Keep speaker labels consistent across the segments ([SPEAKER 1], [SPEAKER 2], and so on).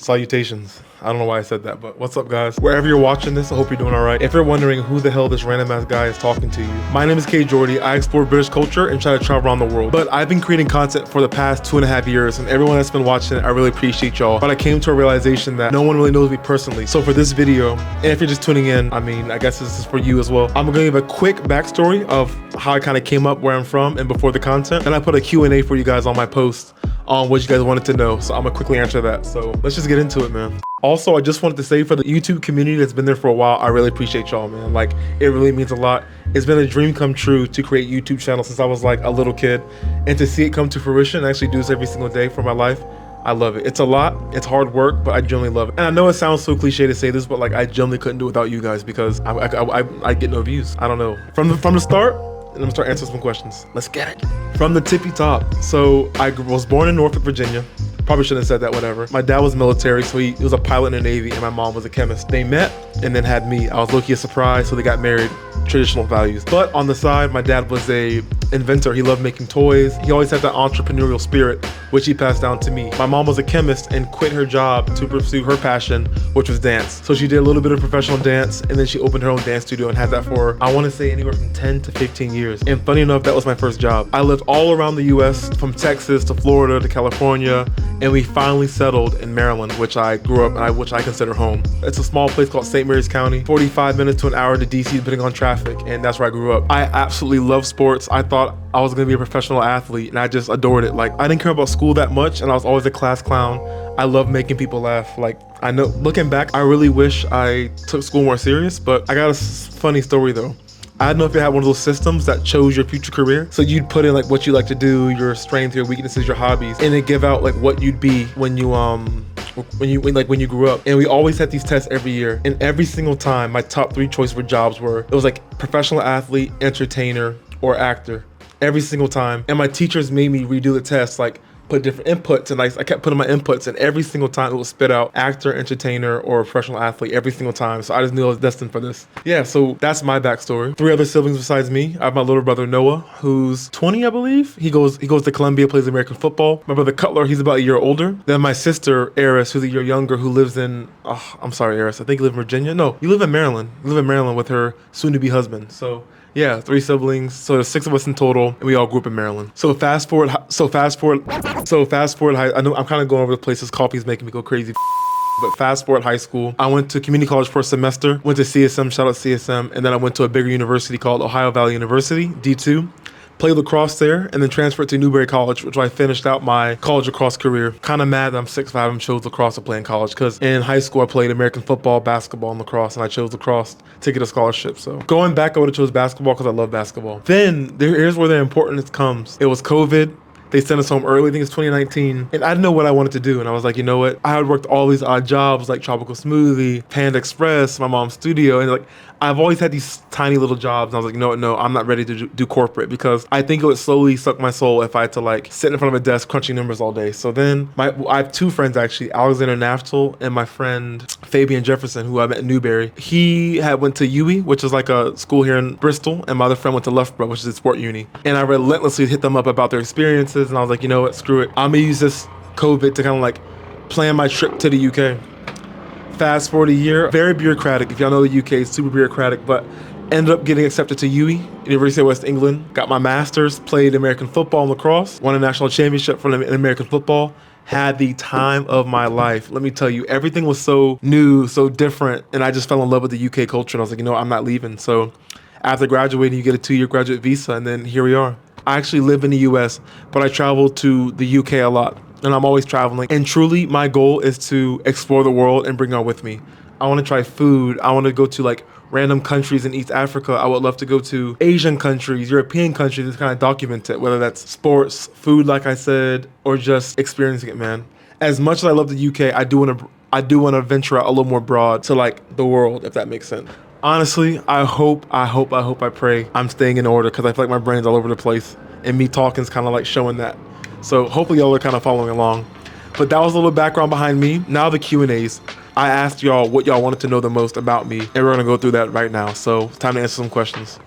[SPEAKER 1] Salutations. I don't know why I said that, but what's up, guys? Wherever you're watching this, I hope you're doing all right. If you're wondering who the hell this random ass guy is talking to you, my name is Kjordy. I explore British culture and try to travel around the world. But I've been creating content for the past 2.5 years, and everyone that's been watching it, I really appreciate y'all. But I came to a realization that no one really knows me personally. So for this video, and if you're just tuning in, I mean, I guess this is for you as well. I'm gonna give a quick backstory of how I kind of came up where I'm from and before the content. And I put a Q&A for you guys on my post on what you guys wanted to know. So I'm gonna quickly answer that. So let's just get into it, man. Also, I just wanted to say, for the YouTube community that's been there for a while, I really appreciate y'all, man. Like, it really means a lot. It's been a dream come true to create a YouTube channel since I was like a little kid, and to see it come to fruition and actually do this every single day for my life, I love it. It's a lot, it's hard work, but I genuinely love it. And I know it sounds so cliche to say this, but like, I genuinely couldn't do it without you guys, because I get no views. I don't know. From the start, and I'm gonna start answering some questions. Let's get it. From the tippy top. So I was born in Norfolk, Virginia. Probably shouldn't have said that, whatever. My dad was military, so he was a pilot in the Navy, and my mom was a chemist. They met and then had me. I was low-key a surprise, so they got married. Traditional values. But on the side, my dad was a inventor. He loved making toys. He always had that entrepreneurial spirit, which he passed down to me. My mom was a chemist and quit her job to pursue her passion, which was dance. So she did a little bit of professional dance, and then she opened her own dance studio and had that for, I want to say, anywhere from 10 to 15 years. And funny enough, that was my first job. I lived all around the US, from Texas to Florida to California, and we finally settled in Maryland, which I grew up and which I consider home. It's a small place called St. Mary's County, 45 minutes to an hour to DC, depending on traffic, and that's where I grew up. I absolutely love sports. I thought I was gonna be a professional athlete, and I just adored it. Like, I didn't care about school that much, and I was always a class clown. I love making people laugh. Like, I know, looking back, I really wish I took school more serious, but I got a funny story though. I don't know if you had one of those systems that chose your future career. So you'd put in like what you like to do, your strengths, your weaknesses, your hobbies, and it give out like what you'd be when you grew up. And we always had these tests every year, and every single time my top 3 choices for jobs were, it was like professional athlete, entertainer, or actor. Every single time. And my teachers made me redo the test, like put different inputs, and I kept putting my inputs, and every single time it would spit out actor, entertainer, or professional athlete every single time. So I just knew I was destined for this. Yeah, so that's my backstory. 3 other siblings besides me. I have my little brother Noah, who's 20, I believe. He goes to Columbia, plays American football. My brother Cutler, he's about a year older. Then my sister Eris, who's a year younger, who lives in, I'm sorry, Eris, I think you live in Virginia. No, you live in Maryland. You live in Maryland with her soon-to-be husband. So yeah, 3 siblings. So there's 6 of us in total, and we all grew up in Maryland. So fast forward. I know I'm kind of going over the places. Coffee's making me go crazy. But fast forward high school, I went to community college for a semester, went to CSM, shout out CSM, and then I went to a bigger university called Ohio Valley University, D2. Played lacrosse there, and then transferred to Newberry College, which I finished out my college lacrosse career. Kind of mad that I'm 6'5" and chose lacrosse to play in college, because in high school I played American football, basketball, and lacrosse, and I chose lacrosse to get a scholarship. So going back, I would have chose basketball because I love basketball. Then here's where the importance comes. It was COVID. They sent us home early, I think it's 2019, and I didn't know what I wanted to do. And I was like, you know what? I had worked all these odd jobs like Tropical Smoothie, Panda Express, my mom's studio, and like, I've always had these tiny little jobs, and I was like, you know what? No, I'm not ready to do corporate, because I think it would slowly suck my soul if I had to like sit in front of a desk crunching numbers all day. So then I have 2 friends actually, Alexander Naftel and my friend Fabian Jefferson, who I met in Newberry. He went to UE, which is like a school here in Bristol, and my other friend went to Loughborough, which is a sport uni. And I relentlessly hit them up about their experiences, and I was like, you know what? Screw it. I'm gonna use this COVID to kind of like plan my trip to the UK. Fast forward a year, very bureaucratic. If y'all know the UK, it's super bureaucratic, but ended up getting accepted to UE, University of West England. Got my master's, played American football and lacrosse, won a national championship for American football. Had the time of my life. Let me tell you, everything was so new, so different, and I just fell in love with the UK culture, and I was like, you know what? I'm not leaving. So after graduating, you get a 2-year graduate visa, and then here we are. I actually live in the US, but I travel to the UK a lot, and I'm always traveling. And truly, my goal is to explore the world and bring y'all with me. I want to try food. I want to go to like random countries in East Africa. I would love to go to Asian countries, European countries, and kind of document it, whether that's sports, food, like I said, or just experiencing it, man. As much as I love the UK, I do want to venture out a little more broad to like the world, if that makes sense. Honestly, I pray I'm staying in order, because I feel like my brain's all over the place, and me talking is kind of like showing that. So hopefully y'all are kind of following along. But that was a little background behind me. Now the Q&As. I asked y'all what y'all wanted to know the most about me, and we're gonna go through that right now. So it's time to answer some questions.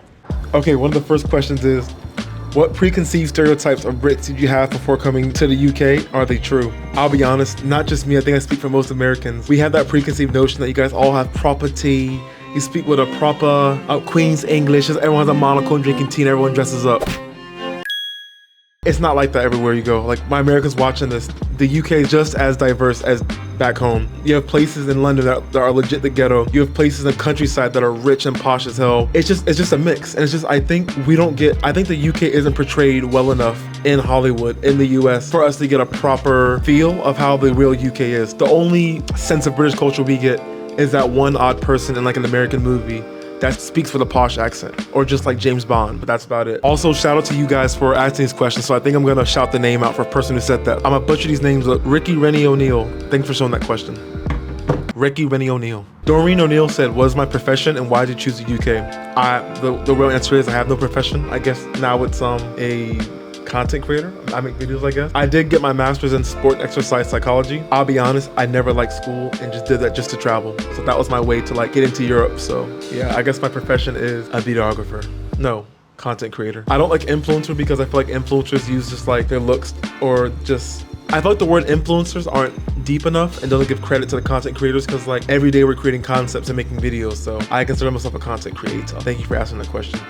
[SPEAKER 1] Okay, one of the first questions is, What preconceived stereotypes of Brits did you have before coming to the UK? Are they true? I'll be honest, not just me, I think I speak for most Americans. We have that preconceived notion that you guys all have proper tea, you speak with a proper Queen's English, everyone has a monocle drinking tea and everyone dresses up. It's not like that everywhere you go. Like, my Americans watching this, the UK is just as diverse as back home. You have places in London that are legit the ghetto. You have places in the countryside that are rich and posh as hell. It's just a mix. And it's just, I think the UK isn't portrayed well enough in Hollywood, in the US, for us to get a proper feel of how the real UK is. The only sense of British culture we get is that one odd person in like an American movie that speaks with a posh accent, or just like James Bond, but that's about it. Also, shout out to you guys for asking these questions, so I think I'm gonna shout the name out for a person who said that. I'm gonna butcher these names up. Ricky Rennie O'Neill, thanks for showing that question. Ricky Rennie O'Neill. Doreen O'Neill said, what is my profession and why did you choose the UK? The real answer is I have no profession. I guess now it's a content creator. I make videos, I guess. I did get my master's in sport exercise psychology. I'll be honest, I never liked school and just did that just to travel. So that was my way to like get into Europe. So yeah, I guess my profession is a videographer. No, content creator. I don't like influencer because I feel like influencers use just like their looks or just, I feel like the word influencers aren't deep enough and doesn't give credit to the content creators because like every day we're creating concepts and making videos. So I consider myself a content creator. Thank you for asking that question.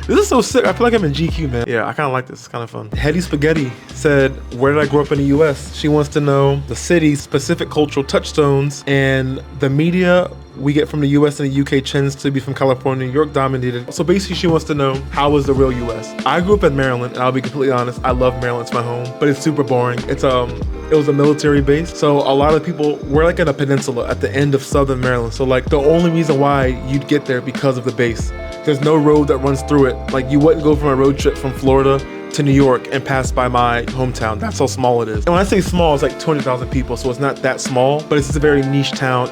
[SPEAKER 1] This is so sick. I feel like I'm in GQ, man. Yeah, I kind of like this. It's kind of fun. Hetty Spaghetti said, where did I grow up in the US? She wants to know the cities, specific cultural touchstones, and the media we get from the US and the UK tends to be from California, New York dominated. So basically she wants to know, how was the real US? I grew up in Maryland, and I'll be completely honest, I love Maryland, it's my home, but it's super boring. It was a military base, so a lot of people, we're like in a peninsula at the end of southern Maryland, so like the only reason why you'd get there because of the base. There's no road that runs through it. Like you wouldn't go from a road trip from Florida to New York and pass by my hometown. That's how small it is. And when I say small, it's like 200,000 people, so it's not that small, but it's just a very niche town.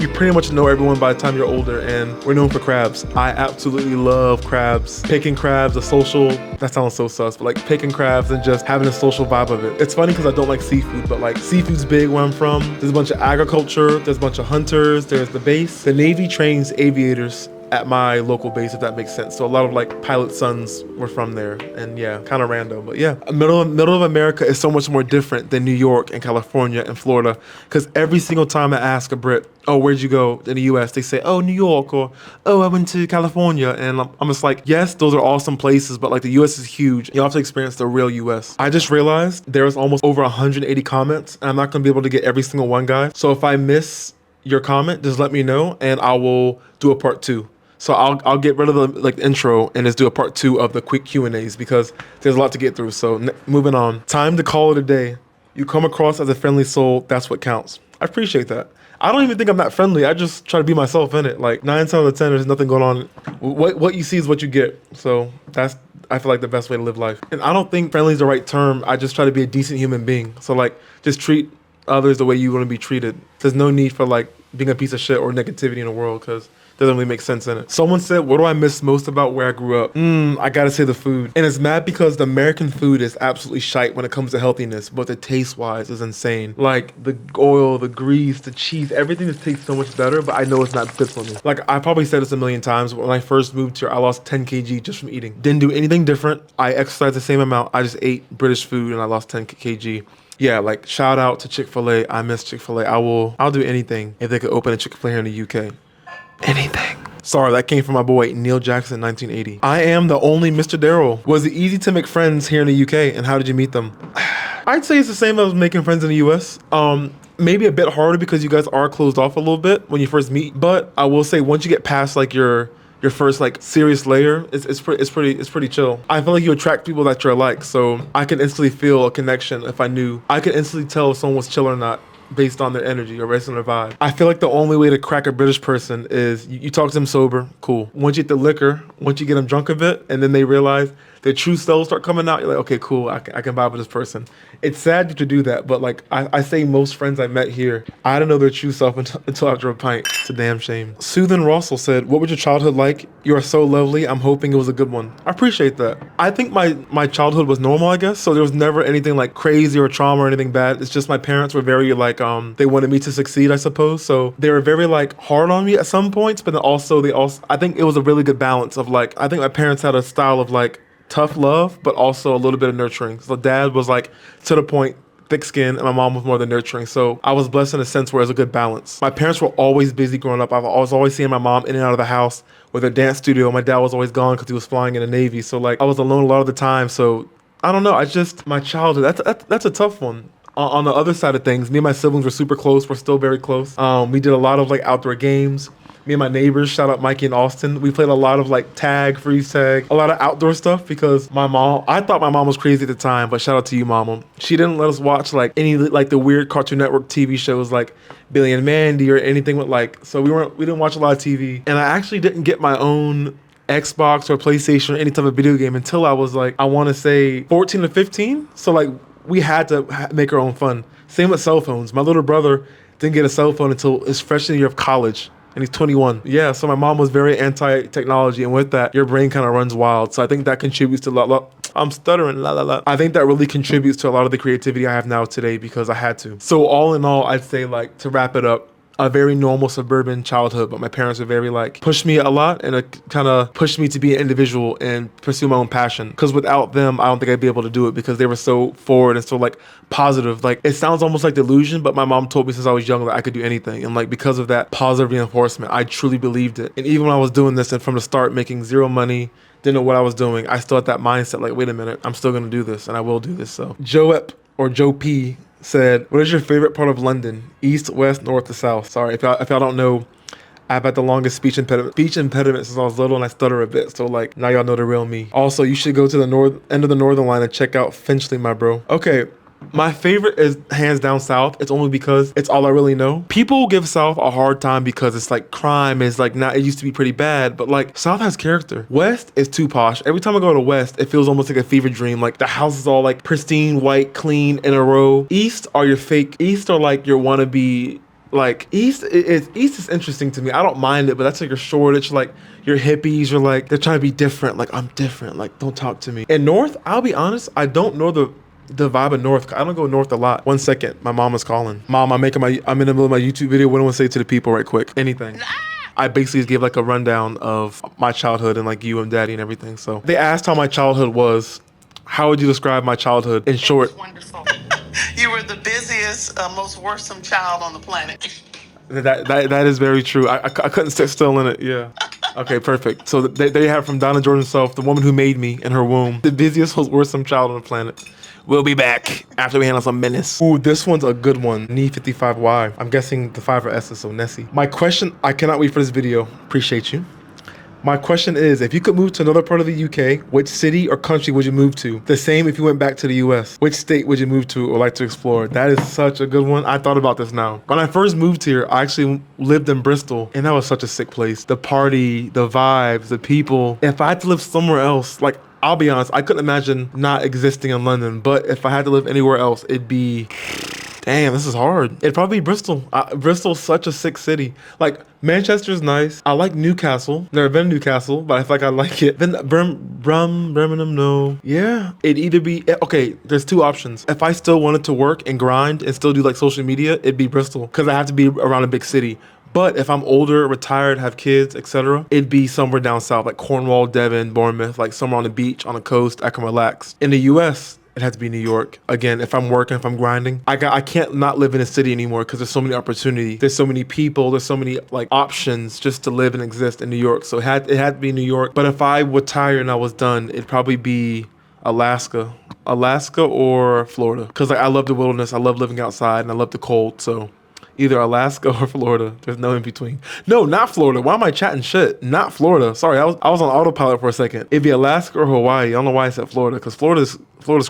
[SPEAKER 1] You pretty much know everyone by the time you're older, and we're known for crabs. I absolutely love crabs. Picking crabs, that sounds so sus, but like picking crabs and just having a social vibe of it. It's funny because I don't like seafood, but like seafood's big where I'm from. There's a bunch of agriculture, there's a bunch of hunters, there's the base. The Navy trains aviators at my local base, if that makes sense. So a lot of like pilot sons were from there, and yeah, kind of random, but yeah. Middle of America is so much more different than New York and California and Florida, because every single time I ask a Brit, oh, where'd you go in the US? They say, oh, New York, or oh, I went to California. And I'm just like, yes, those are awesome places, but like the US is huge. You'll have to experience the real US. I just realized there was almost over 180 comments, and I'm not gonna be able to get every single one, guys. So if I miss your comment, just let me know and I will do a part 2. So I'll get rid of the intro and just do a part 2 of the quick Q&As because there's a lot to get through. So moving on. Time to call it a day. You come across as a friendly soul. That's what counts. I appreciate that. I don't even think I'm that friendly. I just try to be myself in it. Like 9 times out of 10, there's nothing going on. What you see is what you get. So that's, I feel like, the best way to live life. And I don't think friendly is the right term. I just try to be a decent human being. So like, just treat others the way you want to be treated. There's no need for like being a piece of shit or negativity in the world, because doesn't really make sense in it. Someone said, what do I miss most about where I grew up? I gotta say the food. And it's mad because the American food is absolutely shite when it comes to healthiness, but the taste wise is insane. Like the oil, the grease, the cheese, everything just tastes so much better, but I know it's not good for me. Like I probably said this a million times, but when I first moved here, I lost 10 kg just from eating. Didn't do anything different. I exercised the same amount. I just ate British food and I lost 10 kg. Yeah, like shout out to Chick-fil-A. I miss Chick-fil-A. I'll do anything if they could open a Chick-fil-A here in the UK. Anything. Sorry, that came from my boy Neil Jackson, 1980. I am the only Mr. Daryl. Was it easy to make friends here in the UK, and how did you meet them? I'd say it's the same as making friends in the US. Maybe a bit harder because you guys are closed off a little bit when you first meet. But I will say, once you get past like your first like serious layer, it's pretty chill. I feel like you attract people that you're like, so I can instantly feel a connection if I knew. I could instantly tell if someone was chill or not based on their energy or based on their vibe. I feel like the only way to crack a British person is you talk to them sober, cool. Once you get the liquor, once you get them drunk a bit, and then they realize their true selves start coming out, you're like, okay, cool, I can vibe with this person. It's sad to do that, but like I say most friends I met here, I don't know their true self until after a pint. It's a damn shame. Susan Russell said, what was your childhood like? You are so lovely. I'm hoping it was a good one. I appreciate that. I think my childhood was normal, I guess. So there was never anything like crazy or trauma or anything bad. It's just my parents were very like, they wanted me to succeed, I suppose. So they were very like hard on me at some points, but then also I think it was a really good balance of like, I think my parents had a style of like tough love, but also a little bit of nurturing. So dad was like to the point, thick skin, and my mom was more than nurturing. So I was blessed in a sense where it was a good balance. My parents were always busy growing up. I was always seeing my mom in and out of the house with her dance studio. My dad was always gone because he was flying in the Navy. So like I was alone a lot of the time. So I don't know. I just, my childhood, that's a tough one. On the other side of things, me and my siblings were super close. We're still very close. We did a lot of like outdoor games. Me and my neighbors, shout out Mikey and Austin, we played a lot of like tag, freeze tag, a lot of outdoor stuff because I thought my mom was crazy at the time, but shout out to you, mama. She didn't let us watch like any like the weird Cartoon Network TV shows like Billy and Mandy or anything with like, so we didn't watch a lot of TV. And I actually didn't get my own Xbox or PlayStation or any type of video game until I was like, I want to say 14 or 15. So like we had to make our own fun. Same with cell phones. My little brother didn't get a cell phone until his freshman year of college. And he's 21. Yeah, so my mom was very anti-technology, and with that, your brain kind of runs wild. So I think that contributes to I'm stuttering, la la la. I think that really contributes to a lot of the creativity I have now today because I had to. So all in all, I'd say like to wrap it up, a very normal suburban childhood, but my parents were very like, pushed me a lot and kind of pushed me to be an individual and pursue my own passion. Because without them, I don't think I'd be able to do it because they were so forward and so like positive. Like it sounds almost like delusion, but my mom told me since I was young that I could do anything. And like because of that positive reinforcement, I truly believed it. And even when I was doing this and from the start making zero money, didn't know what I was doing, I still had that mindset like, wait a minute, I'm still going to do this and I will do this. So Joep or Joe P said, what is your favorite part of London? East, west, north, or south? Sorry, if y'all don't know, I've had the longest speech impediment since I was little and I stutter a bit. So like now y'all know the real me. Also, you should go to the end of the Northern Line and check out Finchley, my bro. Okay. My favorite is hands down South. It's only because it's all I really know. People give South a hard time because it's like crime is like not, it used to be pretty bad, but like South has character. West is too posh. Every time I go to West, it feels almost like a fever dream. Like the house is all like pristine, white, clean in a row. East are your fake, East are like your wannabe, like East is interesting to me. I don't mind it, but that's like your Shoreditch, like your hippies, you're like, they're trying to be different. Like I'm different, like don't talk to me. And North, I'll be honest, I don't know the vibe of North. I don't go North a lot. 1 second, my mom is calling. Mom, I'm in the middle of my YouTube video. What do I want to say to the people right quick? Anything. I basically gave like a rundown of my childhood and like you and daddy and everything. So they asked how my childhood was. How would you describe my childhood in short?
[SPEAKER 2] It was wonderful. You were the busiest, most worrisome child on the planet.
[SPEAKER 1] That is very true. I couldn't sit still in it. Yeah. Okay, perfect. So they have from Donna Jordan Self, the woman who made me in her womb, the busiest, most worrisome child on the planet. We'll be back after we handle some menace. Ooh, this one's a good one. Knee55Y. I'm guessing the 5 are S's, so Nessie. My question, I cannot wait for this video. Appreciate you. My question is, if you could move to another part of the UK, which city or country would you move to? The same if you went back to the US. Which state would you move to or like to explore? That is such a good one. I thought about this now. When I first moved here, I actually lived in Bristol, and that was such a sick place. The party, the vibes, the people. If I had to live somewhere else, like, I'll be honest, I couldn't imagine not existing in London, but if I had to live anywhere else, it'd be, damn, this is hard. It'd probably be Bristol. Bristol's such a sick city. Like, Manchester's nice. I like Newcastle. Never been to Newcastle, but I feel like I like it. Then Birmingham, no. Yeah, it'd either be, okay, there's 2 options. If I still wanted to work and grind and still do like social media, it'd be Bristol, because I have to be around a big city. But if I'm older, retired, have kids, etc., it'd be somewhere down south, like Cornwall, Devon, Bournemouth, like somewhere on the beach, on the coast, I can relax. In the US, it has to be New York. Again, if I'm working, if I'm grinding, I can't not live in a city anymore because there's so many opportunities. There's so many people, there's so many like options just to live and exist in New York. So it had to be New York. But if I retired and I was done, it'd probably be Alaska or Florida. Because like I love the wilderness, I love living outside, and I love the cold, so either Alaska or Florida. There's no in between. No, not Florida. Why am I chatting shit? Not Florida. Sorry, I was on autopilot for a second. It'd be Alaska or Hawaii. I don't know why I said Florida, because Florida's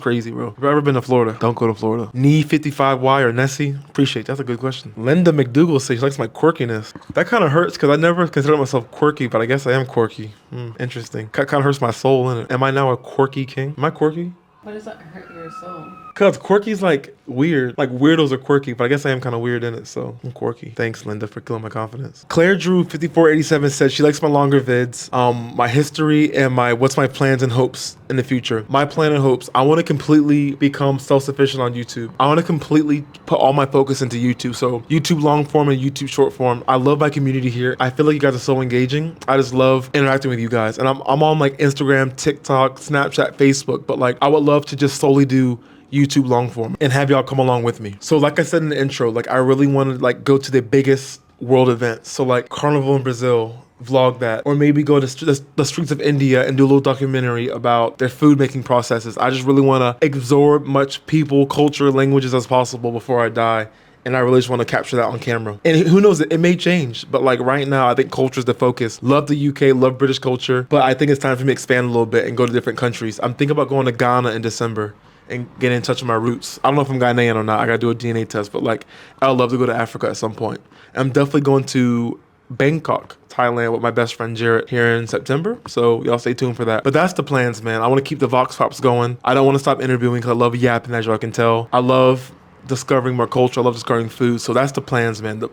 [SPEAKER 1] crazy, bro. If you've ever been to Florida, don't go to Florida. Knee55Y or Nessie? Appreciate it. That's a good question. Linda McDougal says she likes my quirkiness. That kind of hurts because I never considered myself quirky, but I guess I am quirky. Interesting. Kind of hurts my soul, innit? Am I now a quirky king? Am I quirky?
[SPEAKER 3] What does that hurt your soul?
[SPEAKER 1] Cause quirky's like weird. Like weirdos are quirky, but I guess I am kind of weird in it, so I'm quirky. Thanks, Linda, for killing my confidence. Claire Drew 5487 said she likes my longer vids, my history, and my what's my plans and hopes in the future. My plan and hopes, I want to completely become self-sufficient on YouTube. I want to completely put all my focus into YouTube. So YouTube long form and YouTube short form. I love my community here. I feel like you guys are so engaging. I just love interacting with you guys. And I'm on like Instagram, TikTok, Snapchat, Facebook, but like I would love to just solely do YouTube long form and have y'all come along with me. So like I said in the intro, like I really want to like go to the biggest world events. So like Carnival in Brazil, vlog that, or maybe go to the streets of India and do a little documentary about their food making processes. I just really want to absorb much people, culture, languages as possible before I die. And I really just want to capture that on camera. And who knows, it may change. But like right now, I think culture is the focus. Love the UK, love British culture. But I think it's time for me to expand a little bit and go to different countries. I'm thinking about going to Ghana in December and getting in touch with my roots. I don't know if I'm Ghanaian or not. I gotta do a DNA test, but like, I'd love to go to Africa at some point. I'm definitely going to Bangkok, Thailand with my best friend Jarrett here in September. So y'all stay tuned for that. But that's the plans, man. I want to keep the Vox Pops going. I don't want to stop interviewing because I love yapping, as y'all can tell. I love discovering more culture. I love discovering food. So that's the plans, man.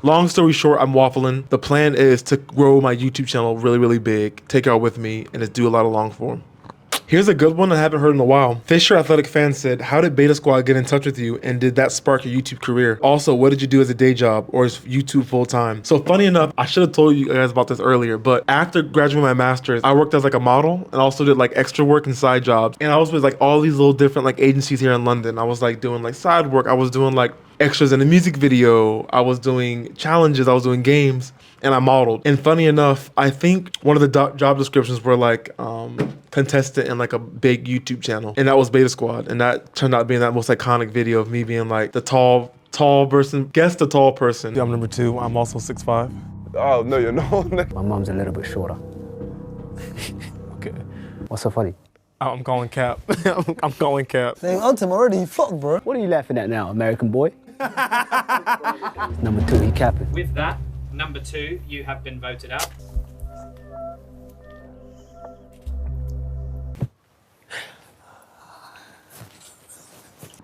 [SPEAKER 1] Long story short, I'm waffling. The plan is to grow my YouTube channel really, really big, take y'all with me, and just do a lot of long form. Here's a good one I haven't heard in a while. Fisher Athletic Fan said, how did Beta Squad get in touch with you and did that spark your YouTube career? Also, what did you do as a day job or is YouTube full time? So funny enough, I should have told you guys about this earlier, but after graduating my master's, I worked as like a model and also did like extra work and side jobs. And I was with like all these little different like agencies here in London. I was like doing like side work. I was doing like extras in a music video. I was doing challenges. I was doing games. And I modeled. And funny enough, I think one of the job descriptions were like contestant in like a big YouTube channel. And that was Beta Squad. And that turned out being that most iconic video of me being like the tall person. Guess the tall person. I'm number 2. I'm also 6'5".
[SPEAKER 3] Oh, no, you're not.
[SPEAKER 4] My mom's a little bit shorter.
[SPEAKER 1] Okay.
[SPEAKER 4] What's so funny?
[SPEAKER 1] I'm calling cap. I'm calling cap.
[SPEAKER 5] Saying onto him already, he flopped, bro.
[SPEAKER 4] What are you laughing at now, American boy? Number 2, he capping.
[SPEAKER 6] With that, number 2, you have been voted out.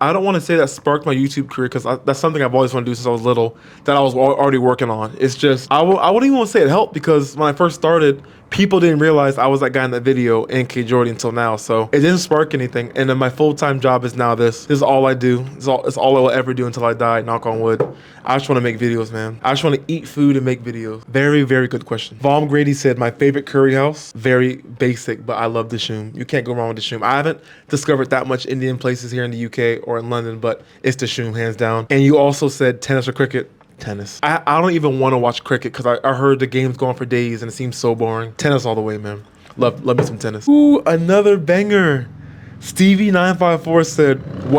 [SPEAKER 1] I don't want to say that sparked my YouTube career because that's something I've always wanted to do since I was little that I was already working on. It's just, I wouldn't even want to say it helped because when I first started, people didn't realize I was that guy in that video in Kjordy until now. So it didn't spark anything. And then my full-time job is now this. This is all I do. It's all I will ever do until I die, knock on wood. I just want to make videos, man. I just want to eat food and make videos. Very, very good question. Vom Grady said, my favorite curry house, very basic, but I love the Shoom. You can't go wrong with the Shoom. I haven't discovered that much Indian places here in the UK or in London, but it's the Shoom, hands down. And you also said tennis or cricket. Tennis. I don't even want to watch cricket because I heard the game's going for days and it seems so boring. Tennis all the way, man. Love me some tennis. Ooh, another banger. Stevie954 said,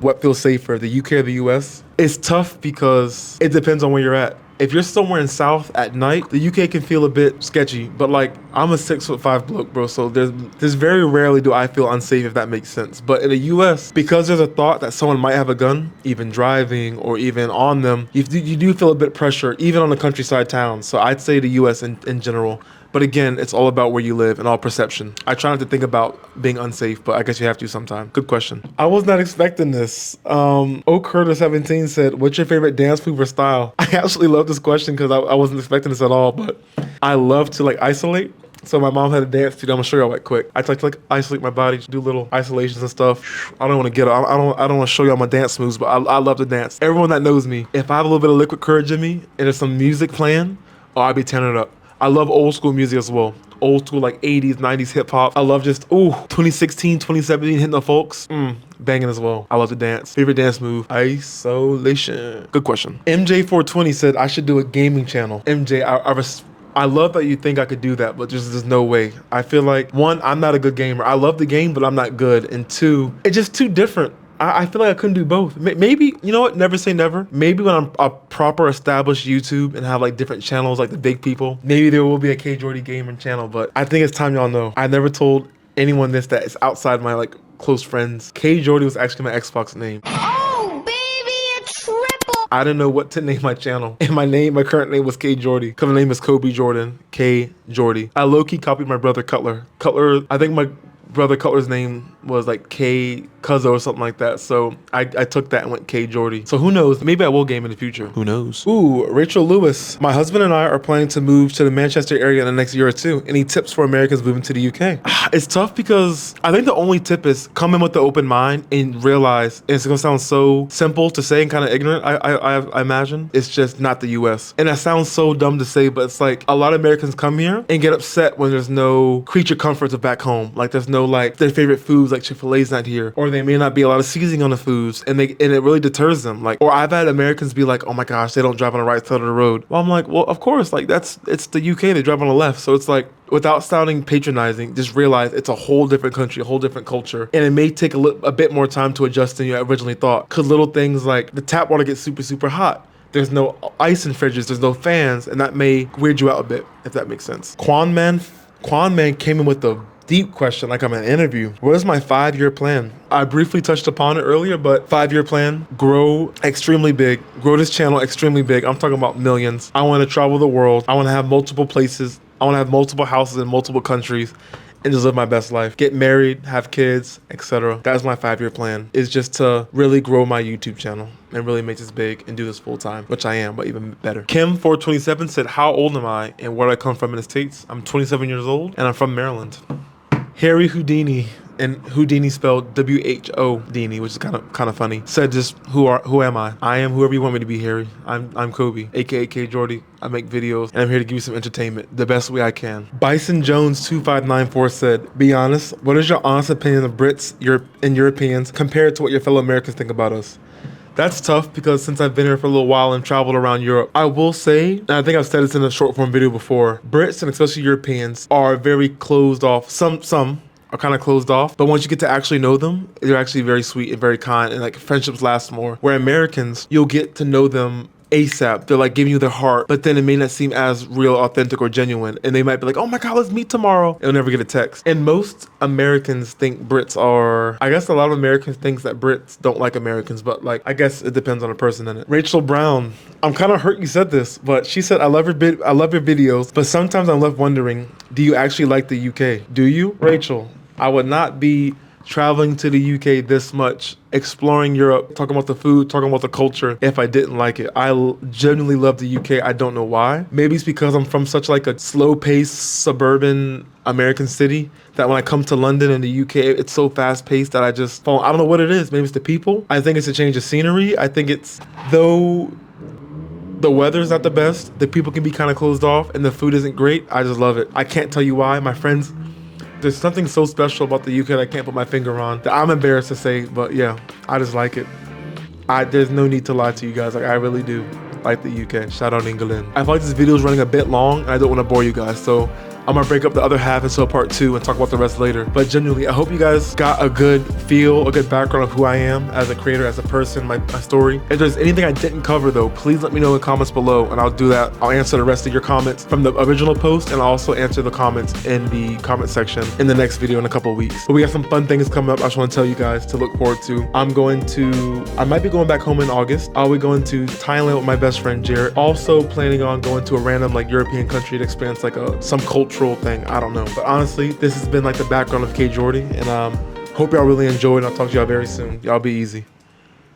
[SPEAKER 1] what feels safer, the UK or the US? It's tough because it depends on where you're at. If you're somewhere in South at night, the UK can feel a bit sketchy, but like I'm a 6'5" bloke, bro. So there's very rarely do I feel unsafe, if that makes sense. But in the US, because there's a thought that someone might have a gun, even driving or even on them, you do feel a bit pressure, even on the countryside towns. So I'd say the US in general. But again, it's all about where you live and all perception. I try not to think about being unsafe, but I guess you have to sometime. Good question. I was not expecting this. Curtis17 said, what's your favorite dance move or style? I actually love this question because I wasn't expecting this at all, but I love to like isolate. So my mom had a dance studio. I'm gonna show you all right quick. I like to like isolate my body, do little isolations and stuff. I don't want to get it. I don't want to show y'all my dance moves, but I love to dance. Everyone that knows me, if I have a little bit of liquid courage in me and there's some music playing, I'll be tearing it up. I love old school music as well. Old school like 80s, 90s hip hop. I love just, 2016, 2017 hitting the folks. Banging as well. I love to dance. Favorite dance move? Isolation. Good question. MJ420 said I should do a gaming channel. MJ, I love that you think I could do that, but there's no way. I feel like, 1, I'm not a good gamer. I love the game, but I'm not good. And 2, it's just too different. I feel like I couldn't do both. Maybe, you know what? Never say never. Maybe when I'm a proper established YouTube and have like different channels like the big people, maybe there will be a Kjordy gamer channel, but I think it's time y'all know. I never told anyone this that is outside my like close friends. Kjordy was actually my Xbox name.
[SPEAKER 7] Oh, baby, a triple.
[SPEAKER 1] I didn't know what to name my channel. And my current name was Kjordy. Because my name is Kobe Jordan, Kjordy. I low-key copied my brother Cutler. Cutler, I think brother Cutler's name was like K Cuzzo or something like that. So I took that and went Kjordy. So who knows? Maybe I will game in the future. Who knows? Ooh, Rachel Lewis. My husband and I are planning to move to the Manchester area in the next year or two. Any tips for Americans moving to the UK? It's tough because I think the only tip is come in with the open mind and realize, and it's gonna sound so simple to say and kind of ignorant, I imagine, it's just not the US. And that sounds so dumb to say, but it's like a lot of Americans come here and get upset when there's no creature comforts of back home. Like there's no like their favorite foods, like Chick-fil-A's not here, or they may not be a lot of seasoning on the foods, and it really deters them. Like, or I've had Americans be like, oh my gosh, they don't drive on the right side of the road. Well, I'm like, well, of course, like it's the UK, they drive on the left. So it's like, without sounding patronizing, just realize it's a whole different country, a whole different culture, and it may take a bit more time to adjust than you originally thought. Cause little things like the tap water gets super, super hot. There's no ice in fridges, there's no fans, and that may weird you out a bit, if that makes sense. Quan Man came in with a deep question, like I'm in an interview. What is my 5-year plan? I briefly touched upon it earlier, but 5-year plan, grow extremely big, grow this channel extremely big. I'm talking about millions. I want to travel the world. I want to have multiple places. I want to have multiple houses in multiple countries and just live my best life. Get married, have kids, etc. That's my 5-year plan, is just to really grow my YouTube channel and really make this big and do this full time, which I am, but even better. Kim427 said, how old am I and where do I come from in the States? I'm 27 years old and I'm from Maryland. Harry Houdini, and Houdini spelled W-H-O-Dini, which is kind of funny, said just who am I? I am whoever you want me to be, Harry. I'm Kobe, aka Kjordy. I make videos and I'm here to give you some entertainment the best way I can. Bison Jones 2594 said, be honest, what is your honest opinion of Brits and Europeans compared to what your fellow Americans think about us? That's tough because since I've been here for a little while and traveled around Europe, I will say, and I think I've said this in a short form video before, Brits and especially Europeans are very closed off. Some are kind of closed off, but once you get to actually know them, they're actually very sweet and very kind, and like friendships last more. Where Americans, you'll get to know them ASAP. They're like giving you their heart, but then it may not seem as real, authentic, or genuine. And they might be like, oh my God, let's meet tomorrow. They'll never get a text. And most Americans think Brits are, I guess a lot of Americans think that Brits don't like Americans, but like, I guess it depends on the person in it. Rachel Brown, I'm kind of hurt you said this, but she said, I love your videos, but sometimes I'm left wondering, do you actually like the UK? Do you? Rachel, I would not be traveling to the UK this much, exploring Europe, talking about the food, talking about the culture, if I didn't like it. I genuinely love the UK. I don't know why. Maybe it's because I'm from such like a slow-paced suburban American city that when I come to London and the UK, it's so fast-paced that I just fall. I don't know what it is. Maybe it's the people. I think it's a change of scenery. I think it's, though the weather's not the best, the people can be kind of closed off, and the food isn't great, I just love it. I can't tell you why. My friends, there's something so special about the UK that I can't put my finger on that I'm embarrassed to say, but yeah, I just like it. There's no need to lie to you guys. Like, I really do like the UK. Shout out England. I feel like this video is running a bit long and I don't want to bore you guys, so I'm gonna break up the other half into a part 2 and talk about the rest later. But genuinely, I hope you guys got a good feel, a good background of who I am as a creator, as a person, my story. If there's anything I didn't cover though, please let me know in the comments below and I'll do that. I'll answer the rest of your comments from the original post, and I'll also answer the comments in the comment section in the next video in a couple of weeks. But we got some fun things coming up I just want to tell you guys to look forward to. I might be going back home in August. I'll be going to Thailand with my best friend Jared. Also planning on going to a random like European country to experience like some cultural thing. I don't know. But honestly, this has been like the background of Kjordy, and hope y'all really enjoyed, and I'll talk to y'all very soon. Y'all be easy.